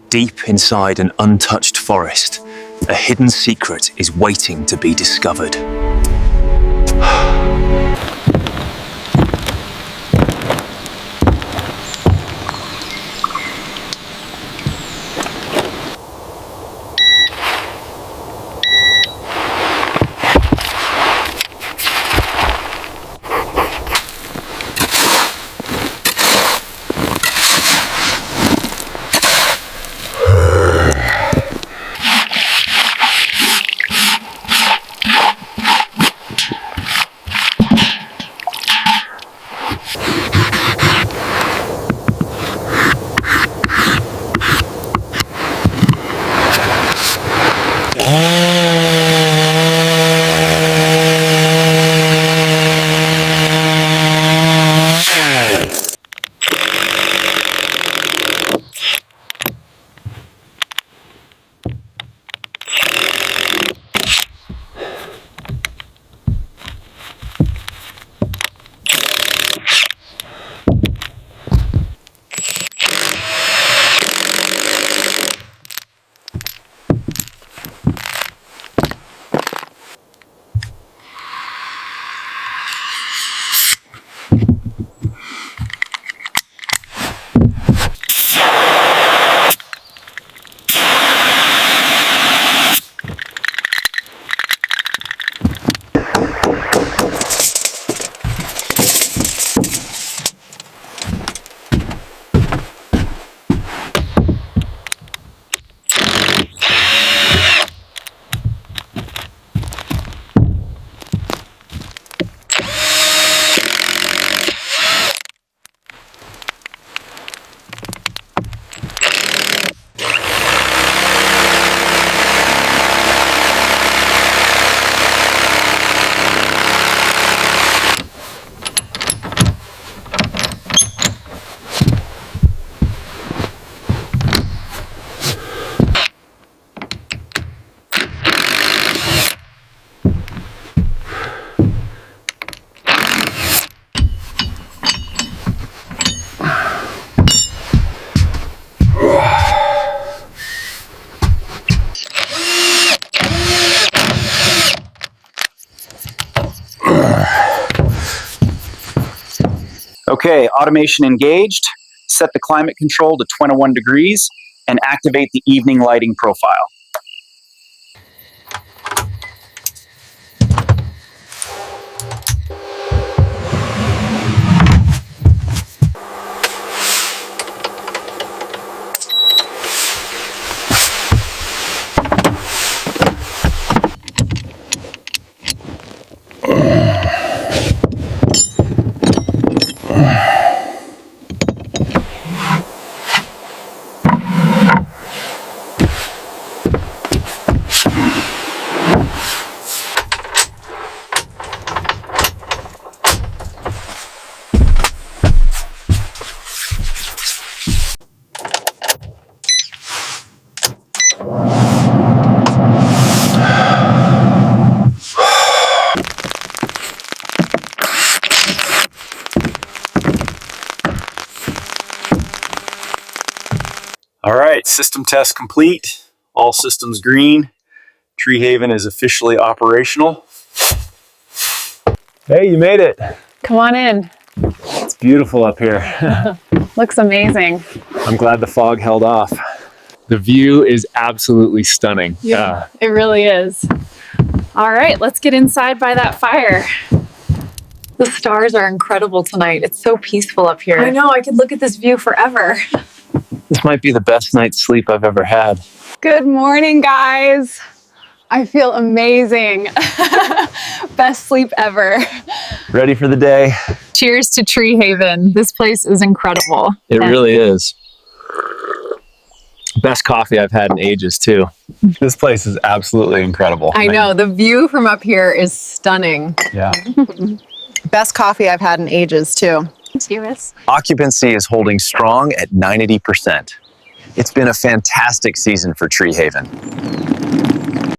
Deep inside an untouched forest, a hidden secret is waiting to be discovered. Okay, automation engaged. Set the climate control to 21 degrees and activate the evening lighting profile. All right, system test complete. All systems green. Tree Haven is officially operational. Hey, you made it. Come on in. It's beautiful up here. Looks amazing. I'm glad the fog held off. The view is absolutely stunning. Yeah, it really is. All right, let's get inside by that fire. The stars are incredible tonight. It's so peaceful up here. I know, I could look at this view forever. This might be the best night's sleep I've ever had. Good morning, guys. I feel amazing. Best sleep ever. Ready for the day? Cheers to Tree Haven. This place is incredible. It really is. Best coffee I've had in ages, too. This place is absolutely incredible. I know. The view from up here is stunning. Yeah. Best coffee I've had in ages, too. Cheers. Occupancy is holding strong at 90%. It's been a fantastic season for Tree Haven.